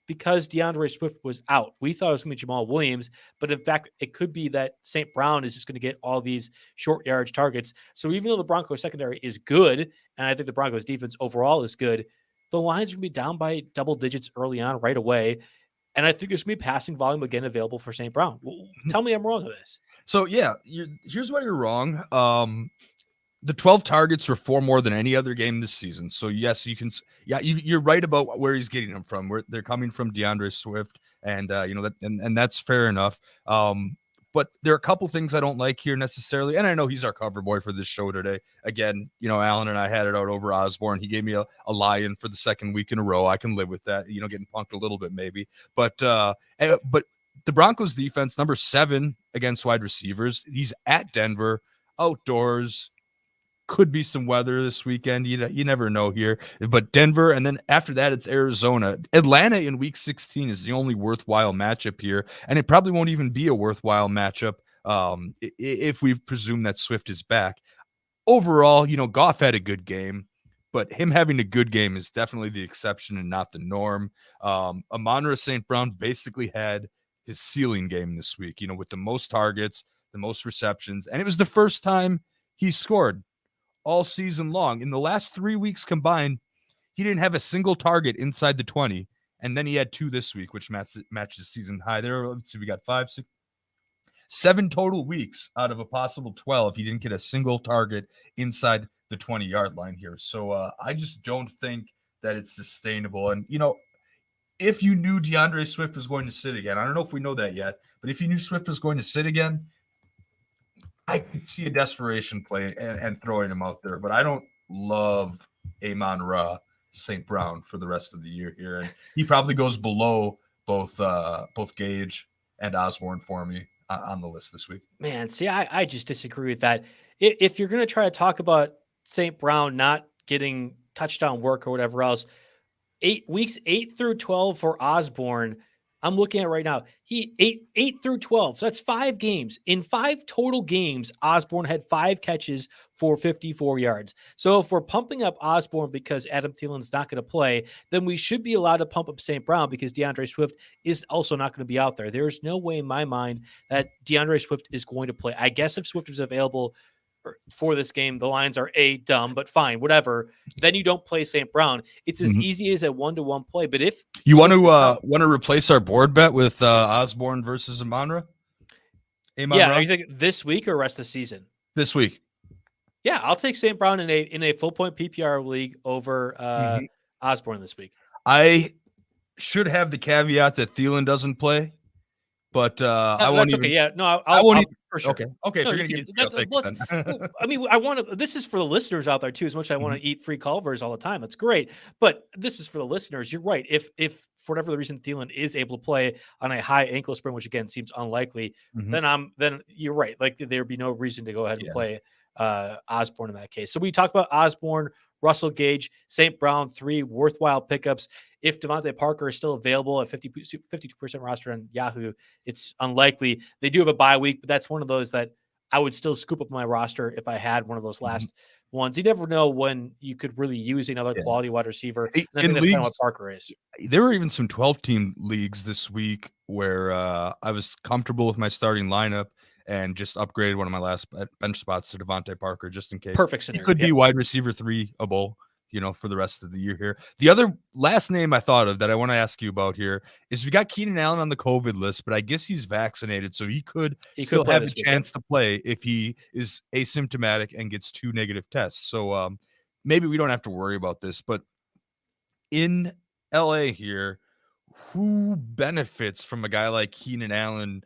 because DeAndre Swift was out. We thought it was going to be Jamal Williams, but in fact, it could be that St. Brown is just going to get all these short yardage targets. So even though the Broncos secondary is good, and I think the Broncos defense overall is good, the Lions are going to be down by double digits early on right away. And I think there's going to be passing volume again available for St. Brown. Well, tell me I'm wrong with this.
So, yeah, here's why you're wrong. the 12 targets were 4 more than any other game this season. So yes, you're right about where he's getting them from. Where they're coming from DeAndre Swift, and and that's fair enough. But there are a couple things I don't like here necessarily, and I know he's our cover boy for this show today. Again, Alan and I had it out over Osborne. He gave me a lion for the second week in a row. I can live with that. Getting punked a little bit maybe, but the Broncos defense, number 7 against wide receivers. He's at Denver, outdoors. Could be some weather this weekend. You never know here. But Denver, and then after that, it's Arizona. Atlanta in week 16 is the only worthwhile matchup here. And it probably won't even be a worthwhile matchup if we presume that Swift is back. Overall, Goff had a good game, but him having a good game is definitely the exception and not the norm. Amon-Ra St. Brown basically had his ceiling game this week, with the most targets, the most receptions, and it was the first time he scored all season long. In the last 3 weeks combined, he didn't have a single target inside the 20, and then he had 2 this week, which matches season high there. Let's see, we got 5, 6, 7 total weeks out of a possible 12. He didn't get a single target inside the 20-yard line here. So I just don't think that it's sustainable. And, if you knew DeAndre Swift was going to sit again, I don't know if we know that yet, but if you knew Swift was going to sit again, I could see a desperation play and throwing him out there. But I don't love Amon-Ra St. Brown for the rest of the year here. And he probably goes below both Gage and Osborne for me on the list this week.
Man, see, I just disagree with that. If you're going to try to talk about St. Brown not getting touchdown work or whatever else, weeks 8 through 12 for Osborne, I'm looking at right now. He 8 through 12. So that's 5 games. In 5 total games, Osborne had 5 catches for 54 yards. So if we're pumping up Osborne because Adam Thielen's not going to play, then we should be allowed to pump up St. Brown because DeAndre Swift is also not going to be out there. There's no way in my mind that DeAndre Swift is going to play. I guess if Swift is available for this game, the lines are dumb, but fine, whatever. Then you don't play St. Brown. It's as easy as a 1-to-1 play. But if
you want to replace our board bet with Osborne versus Amon-Ra,
yeah, are you thinking this week or rest of the season?
This week.
Yeah, I'll take St. Brown in a full point PPR league over Osborne this week.
I should have the caveat that Thielen doesn't play, but I won't.
Okay. Yeah, no,
I won't.
For sure.
Okay.
No,
if you're gonna get
I mean, I want to. This is for the listeners out there too. As much as I want to eat free Culvers all the time, that's great. But this is for the listeners. You're right. If for whatever the reason Thielen is able to play on a high ankle sprain, which again seems unlikely, then you're right. Like there'd be no reason to go ahead and play Osborne in that case. So we talked about Osborne, Russell Gage, St. Brown, 3 worthwhile pickups. If Devonte Parker is still available at 52% roster on Yahoo, it's unlikely. They do have a bye week, but that's one of those that I would still scoop up my roster if I had one of those last ones. You never know when you could really use another quality wide receiver. And I think that's kind of what Parker is.
There were even some 12-team leagues this week where I was comfortable with my starting lineup and just upgraded one of my last bench spots to Devonte Parker just in case.
Perfect scenario.
He could be wide receiver 3-able, for the rest of the year here. The other last name I thought of that I want to ask you about here is we got Keenan Allen on the COVID list, but I guess he's vaccinated, so he could still have a chance to play if he is asymptomatic and gets 2 negative tests. So maybe we don't have to worry about this, but in LA here, who benefits from a guy like Keenan Allen,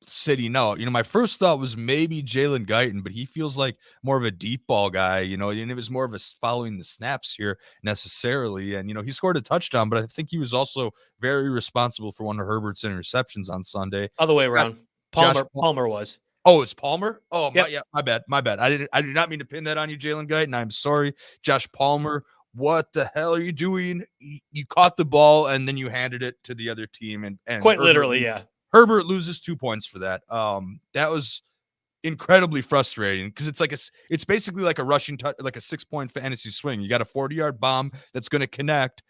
sitting out? My first thought was maybe Jalen Guyton, but he feels like more of a deep ball guy, and it was more of a following the snaps here necessarily. And, he scored a touchdown, but I think he was also very responsible for one of Herbert's interceptions on Sunday.
Other way around. Palmer was.
Oh, it's Palmer? Oh,
yep.
My bad. I did not mean to pin that on you, Jalen Guyton. I'm sorry. Josh Palmer. What the hell are you doing? You caught the ball and then you handed it to the other team, and
quite literally, yeah.
Herbert loses 2 points for that. That was incredibly frustrating because it's basically like a rushing like a 6-point fantasy swing. You got a 40-yard bomb that's going to connect,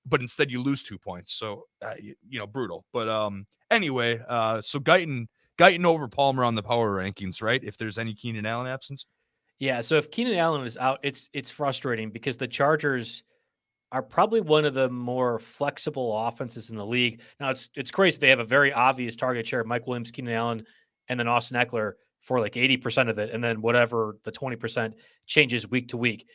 but instead you lose 2 points. So brutal. But anyway, so Guyton over Palmer on the power rankings, right? If there's any Keenan Allen absence.
Yeah, so if Keenan Allen is out, it's frustrating because the Chargers are probably one of the more flexible offenses in the league. Now, it's crazy. They have a very obvious target share, Mike Williams, Keenan Allen, and then Austin Eckler. for like 80% of it. And then whatever the 20% changes week to week.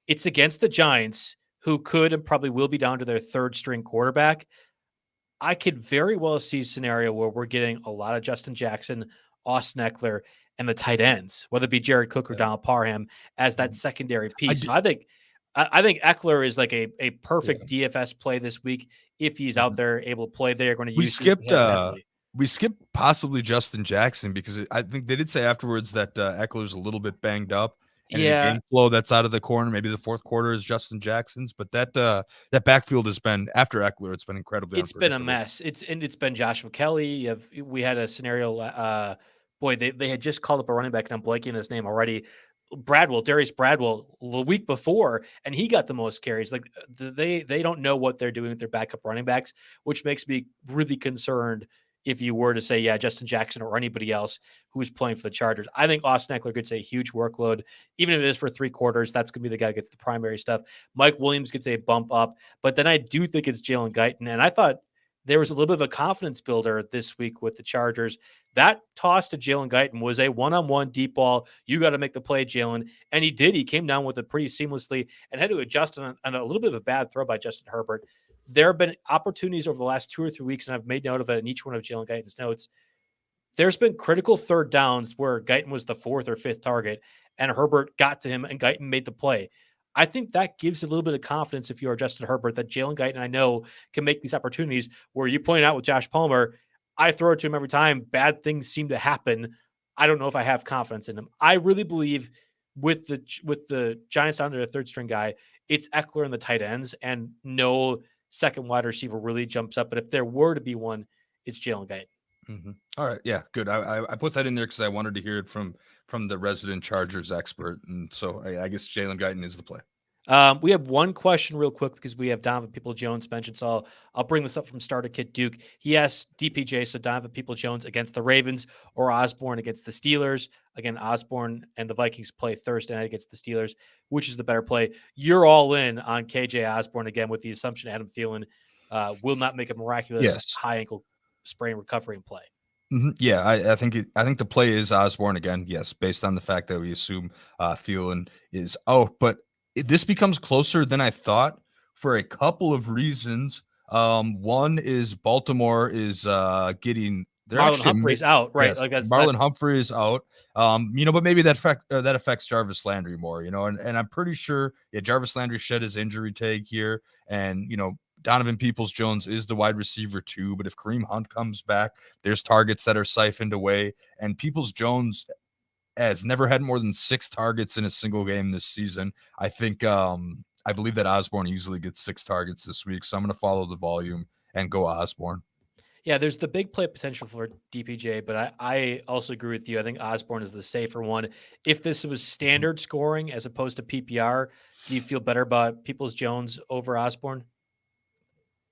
It's against the Giants, who could and probably will be down to their third string quarterback. I could very well see a scenario where we're getting a lot of Justin Jackson, Austin Eckler, and the tight ends, whether it be Jared Cook or Donald Parham, as that secondary piece. So I think Eckler is like a perfect DFS play this week. If he's out there able to play, they're going to use him heavily.
We skipped possibly Justin Jackson because I think they did say afterwards that Eckler's a little bit banged up. And in a game flow that's out of the corner, maybe the fourth quarter is Justin Jackson's, but that backfield has been, after Eckler, it's been incredibly.
It's been a mess. It's been Joshua Kelly. We had a scenario. They had just called up a running back, and I'm blanking his name already. Darius Bradwell, the week before, and he got the most carries. Like they don't know what they're doing with their backup running backs, which makes me really concerned. If you were to say, Justin Jackson or anybody else who's playing for the Chargers, I think Austin Eckler gets a huge workload. Even if it is for 3 quarters, that's going to be the guy who gets the primary stuff. Mike Williams gets a bump up, but then I do think it's Jalen Guyton. And I thought there was a little bit of a confidence builder this week with the Chargers. That toss to Jalen Guyton was a one-on-one deep ball. You got to make the play, Jalen. And he did. He came down with it pretty seamlessly and had to adjust on a little bit of a bad throw by Justin Herbert. There have been opportunities over the last 2 or 3 weeks, and I've made note of it in each one of Jalen Guyton's notes. There's been critical third downs where Guyton was the 4th or 5th target, and Herbert got to him, and Guyton made the play. I think that gives a little bit of confidence if you are Justin Herbert that Jalen Guyton, I know, can make these opportunities where you pointed out with Josh Palmer, I throw it to him every time. Bad things seem to happen. I don't know if I have confidence in him. I really believe with the Giants down to their third string guy, it's Eckler and the tight ends, and no second wide receiver really jumps up. But if there were to be one, it's Jalen Guyton.
Mm-hmm. All right. Yeah, good. I put that in there because I wanted to hear it from the resident Chargers expert. And so I guess Jalen Guyton is the play.
We have one question real quick because we have Donovan People-Jones mentioned. So I'll bring this up from Starter Kit Duke. He asked DPJ, so Donovan People-Jones against the Ravens or Osborne against the Steelers. Again, Osborne and the Vikings play Thursday night against the Steelers. Which is the better play? You're all in on KJ Osborne again with the assumption Adam Thielen will not make a miraculous high ankle sprain recovery and play.
Mm-hmm. Yeah, I think the play is Osborne again. Yes, based on the fact that we assume Thielen is out, but this becomes closer than I thought for a couple of reasons. One is Baltimore is getting
Marlon Humphrey's out, right?
Yes, like Marlon Humphrey is out. But maybe that affects Jarvis Landry more, and I'm pretty sure Jarvis Landry shed his injury tag here, and Donovan Peoples-Jones is the wide receiver too. But if Kareem Hunt comes back, there's targets that are siphoned away, and Peoples-Jones has never had more than 6 targets in a single game this season. I think I believe that Osborne easily gets 6 targets this week, so I'm going to follow the volume and go Osborne.
Yeah, there's the big play potential for DPJ, but I also agree with you. I think Osborne is the safer one. If this was standard scoring as opposed to PPR, do you feel better about Peoples-Jones over Osborne?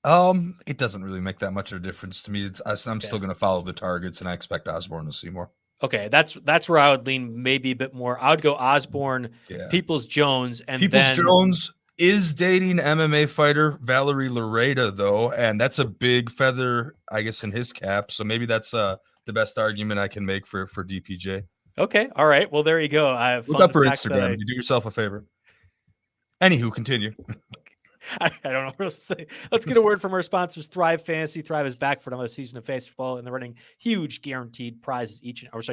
It doesn't really make that much of a difference to me. I'm still going to follow the targets, and I expect Osborne to see more.
Okay, that's where I would lean maybe a bit more. I would go Osborne, Peoples-Jones, and
Peoples-Jones is dating MMA fighter Valerie Lareda, though, and that's a big feather, I guess, in his cap. So maybe that's the best argument I can make for DPJ.
Okay, all right. Well, there you go.
Look up her Instagram. You do yourself a favor. Anywho, continue.
I don't know what else to say. Let's get a word from our sponsors, Thrive Fantasy. Thrive is back for another season of fantasy football, and they're running huge guaranteed prizes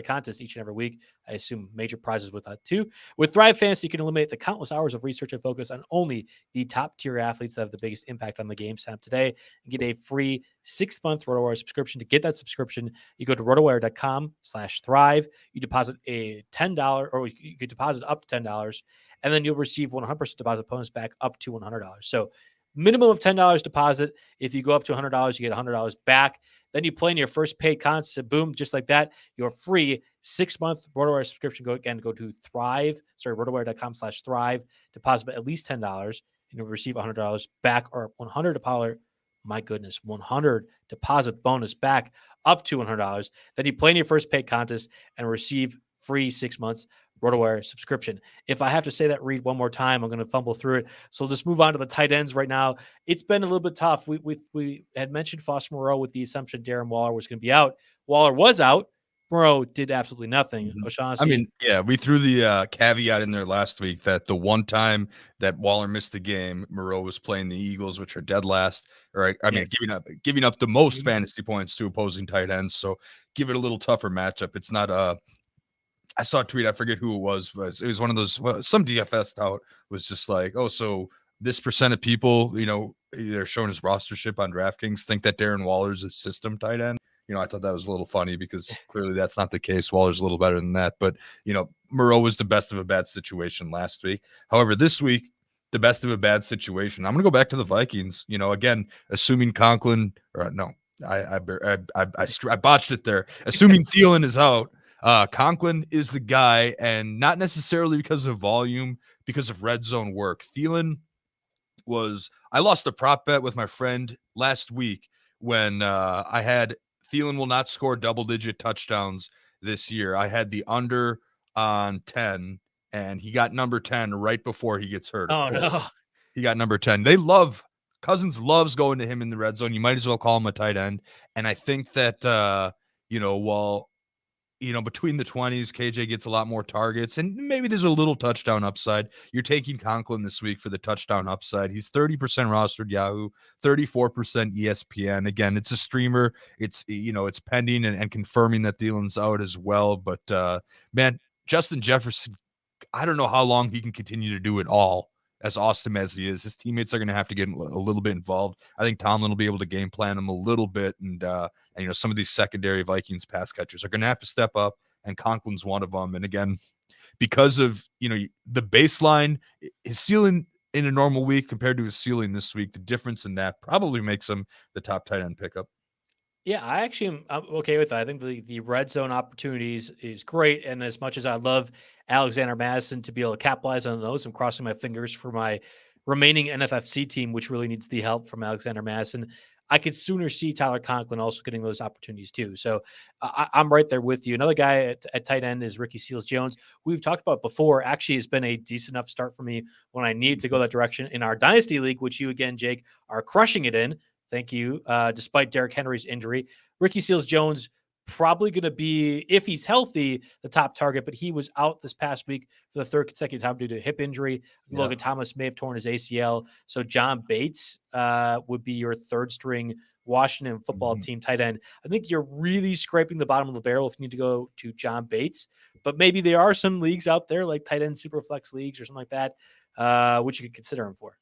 contests each and every week. I assume major prizes with that too. With Thrive Fantasy, you can eliminate the countless hours of research and focus on only the top tier athletes that have the biggest impact on the game. Sign up today and get a free 6-month Rotowire subscription. To get that subscription, you go to rotowire.com/thrive. You deposit a $10, or you could deposit up to $10. And then you'll receive 100% deposit bonus back up to $100. So minimum of $10 deposit. If you go up to $100, you get $100 back. Then you play in your first paid contest, and boom, just like that, your free 6-month Rotowire subscription. Go to rotowire.com/thrive. Deposit at least $10, and you'll receive $100 back, or $100. My goodness, 100 deposit bonus back up to $100. Then you play in your first paid contest and receive free 6 months Rotowire subscription. If I have to say that read one more time, I'm going to fumble through it. So let's move on to the tight ends right now. It's been a little bit tough. We had mentioned Foster Moreau with the assumption Darren Waller was going to be out. Waller was out. Moreau did absolutely nothing.
Mhm. I
O'Shaughnessy,
mean, yeah, we threw the caveat in there last week that the one time that Waller missed the game, Moreau was playing the Eagles, which are dead last. Or I mean,
yes.
giving up the most
Mhm.
fantasy points to opposing tight ends. So give it a little tougher matchup. It's not I saw a tweet, I forget who it was, but it was one of those. Well, some DFS tout was just like, oh, so this percent of people, they're showing his rostership on DraftKings think that Darren Waller's a system tight end. I thought that was a little funny because clearly that's not the case. Waller's a little better than that. But, Moreau was the best of a bad situation last week. However, this week, the best of a bad situation. I'm going to go back to the Vikings. Again, assuming Conklin, or no, I botched it there. Assuming Thielen is out, Conklin is the guy, and not necessarily because of volume, because of red zone work. Thielen I lost a prop bet with my friend last week when I had Thielen will not score double-digit touchdowns this year. I had the under on 10, and he got number 10 right before he gets hurt.
Oh no.
He got number 10. Cousins loves going to him in the red zone. You might as well call him a tight end. And I think that, while between the 20s, KJ gets a lot more targets, and maybe there's a little touchdown upside. You're taking Conklin this week for the touchdown upside. He's 30% rostered Yahoo, 34% ESPN. Again, it's a streamer. It's pending and confirming that Thielen's out as well. But man, Justin Jefferson, I don't know how long he can continue to do it all. As awesome as he is, his teammates are going to have to get a little bit involved. I think Tomlin will be able to game plan him a little bit, and some of these secondary Vikings pass catchers are going to have to step up, and Conklin's one of them. And again, because of the baseline, his ceiling in a normal week compared to his ceiling this week, the difference in that probably makes him the top tight end pickup.
Yeah, I'm okay with that. I think the red zone opportunities is great. And as much as I love Alexander Madison to be able to capitalize on those, I'm crossing my fingers for my remaining NFFC team, which really needs the help from Alexander Madison. I could sooner see Tyler Conklin also getting those opportunities too. So I'm right there with you. Another guy at tight end is Ricky Seals-Jones. We've talked about before. Actually, has been a decent enough start for me when I need to go that direction in our Dynasty League, which you again, Jake, are crushing it in. Thank you. Despite Derrick Henry's injury, Ricky Seals-Jones probably going to be, if he's healthy, the top target, but he was out this past week for the third consecutive time due to a hip injury. Yeah. Logan Thomas may have torn his ACL. So John Bates would be your third string Washington football team tight end. I think you're really scraping the bottom of the barrel if you need to go to John Bates, but maybe there are some leagues out there like tight end super flex leagues or something like that, which you could consider him for.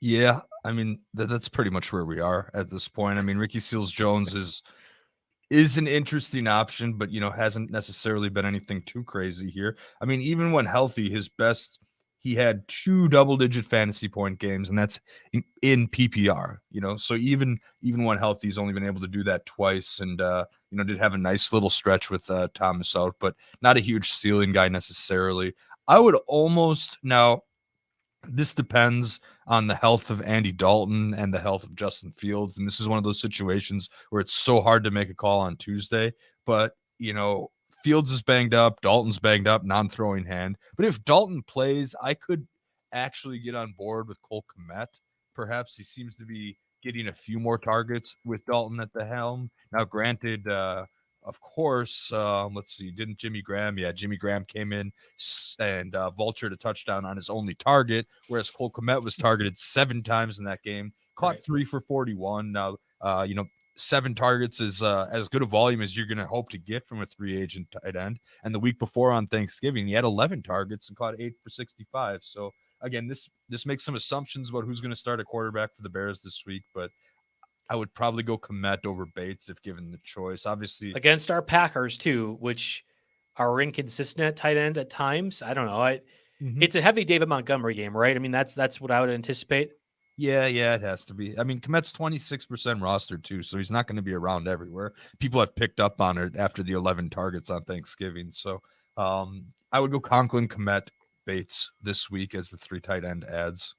Yeah, I mean that's pretty much where we are at this point. I mean, Ricky Seals-Jones is an interesting option, but hasn't necessarily been anything too crazy here. I mean, even when healthy, he had 2 double-digit fantasy point games, and that's in PPR. So even when healthy, he's only been able to do that twice, and did have a nice little stretch with Thomas out, but not a huge ceiling guy necessarily. I would almost now. This depends on the health of Andy Dalton and the health of Justin Fields. And this is one of those situations where it's so hard to make a call on Tuesday. But, Fields is banged up, Dalton's banged up, non-throwing hand. But if Dalton plays, I could actually get on board with Cole Kmet. Perhaps he seems to be getting a few more targets with Dalton at the helm. Now, granted, of course, let's see, didn't Jimmy Graham? Yeah, Jimmy Graham came in and vultured a touchdown on his only target, whereas Cole Kmet was targeted 7 times in that game, caught 3 for 41. Now, 7 targets is as good a volume as you're going to hope to get from a 3-agent tight end. And the week before on Thanksgiving, he had 11 targets and caught 8 for 65. So again, this makes some assumptions about who's going to start a quarterback for the Bears this week, but I would probably go Kmet over Bates if given the choice. Obviously,
against our Packers too, which are inconsistent at tight end at times. I don't know. It's a heavy David Montgomery game, right? I mean, that's what I would anticipate.
Yeah, it has to be. I mean, Kmet's 26% rostered too, so he's not going to be around everywhere. People have picked up on it after the 11 targets on Thanksgiving. So I would go Conklin, Kmet, Bates this week as the 3 tight end ads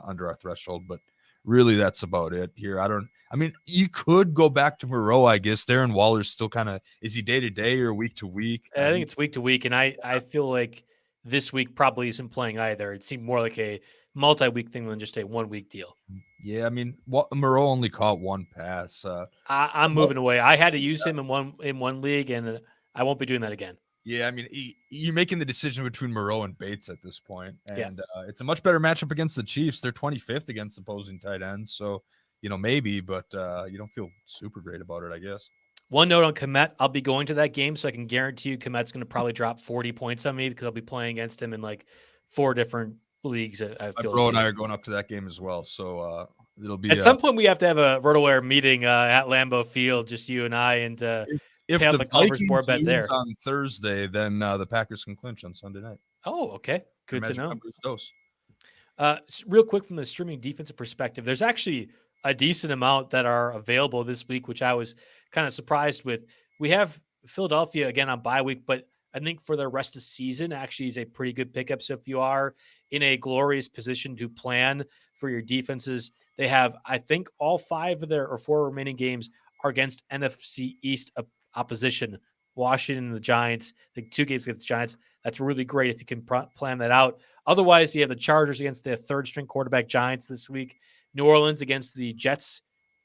under our threshold, but really that's about it here. I mean, you could go back to Moreau, I guess. Darren Waller's still kind of, is he day to day or week to week?
I think it's week to week, and I feel like this week probably isn't playing either. It seemed more like a multi-week thing than just a 1-week deal.
Yeah, I mean, Moreau only caught 1 pass.
I'm moving away. I had to use him in one league, and I won't be doing that again.
Yeah, I mean, you're making the decision between Moreau and Bates at this point, and it's a much better matchup against the Chiefs. They're 25th against opposing tight ends, so maybe, but you don't feel super great about it, I guess.
One note on Kmet, I'll be going to that game, so I can guarantee you Kmet's going to probably drop 40 points on me because I'll be playing against him in like 4 different leagues. I feel
my bro and I are going up to that game as well, so it'll be
at some point we have to have a Rotowire meeting at Lambeau Field, just you and I, and
if
pay out
the
Culver's board
Vikings
bet there
on Thursday, then the Packers can clinch on Sunday night.
Oh, okay, good to know.
Dose.
Real quick from the streaming defensive perspective, there's actually a decent amount that are available this week, which I was kind of surprised with. We have Philadelphia again on bye week, but I think for the rest of the season actually is a pretty good pickup. So if you are in a glorious position to plan for your defenses, they have, I think, all 5 of their or 4 remaining games are against NFC East opposition. Washington and the Giants, the 2 games against the Giants. That's really great if you can plan that out. Otherwise, you have the Chargers against the 3rd-string quarterback Giants this week, New Orleans against the Jets,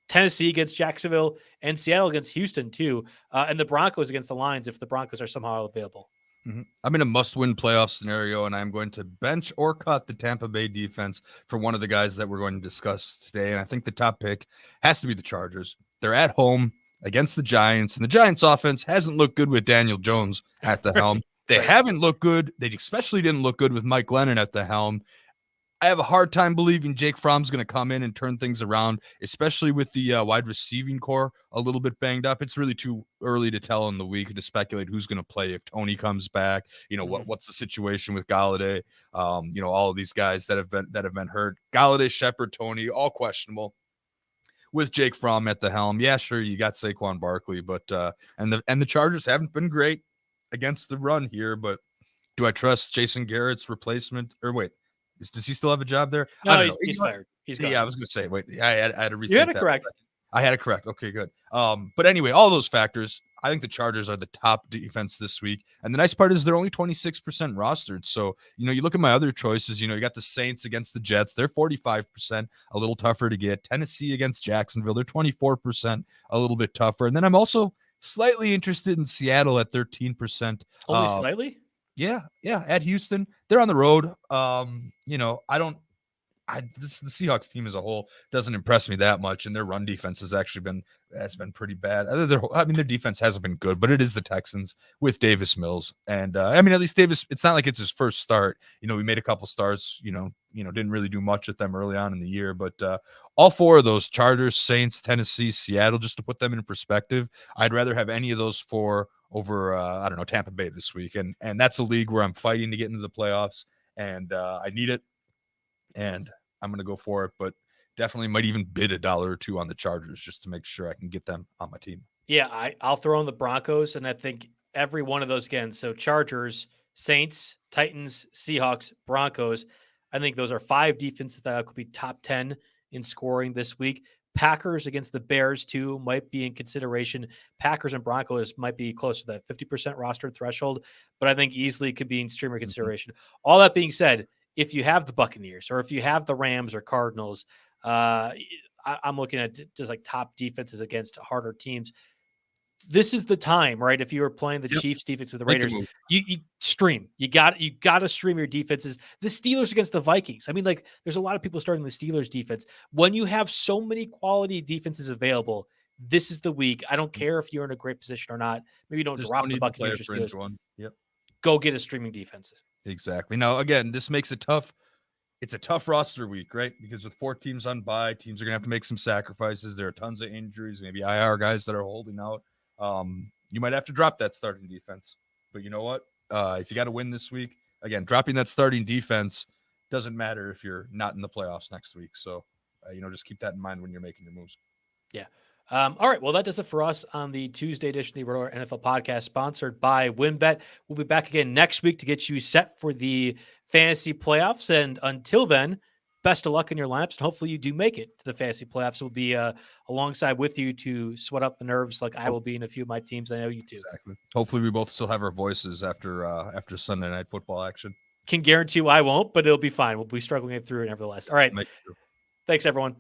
Tennessee against Jacksonville, and Seattle against Houston too, and the Broncos against the Lions if the Broncos are somehow available.
Mm-hmm. I'm in a must-win playoff scenario, and I'm going to bench or cut the Tampa Bay defense for one of the guys that we're going to discuss today, and I think the top pick has to be the Chargers. They're at home against the Giants, and the Giants offense hasn't looked good with Daniel Jones at the helm. They haven't looked good. They especially didn't look good with Mike Glennon at the helm. I have a hard time believing Jake Fromm's going to come in and turn things around, especially with the wide receiving core a little bit banged up. It's really too early to tell in the week to speculate who's going to play if Tony comes back. What's the situation with Galladay? All of these guys that have been hurt. Galladay, Shepard, Tony, all questionable. With Jake Fromm at the helm, yeah, sure, you got Saquon Barkley, but and the Chargers haven't been great against the run here. But do I trust Jason Garrett's replacement? Or wait, does he still have a job there?
No, he's fired. He's gone.
Yeah, I was going to say, wait, I had to rethink.
You had it correct.
I had it correct. Okay, good. But anyway, all those factors, I think the Chargers are the top defense this week. And the nice part is they're only 26% rostered. So, you look at my other choices, you got the Saints against the Jets. They're 45%, a little tougher to get. Tennessee against Jacksonville. They're 24%, a little bit tougher. And then I'm also slightly interested in Seattle at 13%.
Only slightly?
Yeah. At Houston. They're on the road. The Seahawks team as a whole doesn't impress me that much, and their run defense has been pretty bad. Their defense hasn't been good, but it is the Texans with Davis Mills, and at least Davis. It's not like it's his first start. We made a couple starts. Didn't really do much at them early on in the year, but all 4 of those Chargers, Saints, Tennessee, Seattle, just to put them in perspective, I'd rather have any of those 4 over Tampa Bay this week, and that's a league where I'm fighting to get into the playoffs, and I need it. And I'm going to go for it, but definitely might even bid $1 or $2 on the Chargers just to make sure I can get them on my team.
Yeah, I'll throw in the Broncos, and I think every one of those again. So Chargers, Saints, Titans, Seahawks, Broncos. I think those are 5 defenses that could be top 10 in scoring this week. Packers against the Bears too might be in consideration. Packers and Broncos might be close to that 50% roster threshold, but I think easily could be in streamer consideration. All that being said, if you have the Buccaneers or if you have the Rams or Cardinals, I'm looking at just like top defenses against harder teams. This is the time, right? If you were playing the Chiefs defense with the Raiders, you stream. You got to stream your defenses. The Steelers against the Vikings. There's a lot of people starting the Steelers defense. When you have so many quality defenses available, this is the week. I don't care if you're in a great position or not. Maybe you don't drop the Buccaneers or Steelers.
Yep.
Go get a streaming defenses.
Exactly. Now, again, this makes it tough. It's a tough roster week, right? Because with 4 teams on bye, teams are going to have to make some sacrifices. There are tons of injuries, maybe IR guys that are holding out. You might have to drop that starting defense. But you know what? If you got to win this week, again, dropping that starting defense doesn't matter if you're not in the playoffs next week. So, just keep that in mind when you're making your moves.
Yeah. All right. Well, that does it for us on the Tuesday edition of the Rotowire NFL podcast, sponsored by WinBet. We'll be back again next week to get you set for the fantasy playoffs. And until then, best of luck in your lineups. And hopefully you do make it to the fantasy playoffs. We'll be alongside with you to sweat up the nerves like I will be in a few of my teams. I know you too.
Exactly. Hopefully we both still have our voices after Sunday night football action.
Can guarantee you I won't, but it'll be fine. We'll be struggling it through it nevertheless. All right. Thanks, everyone.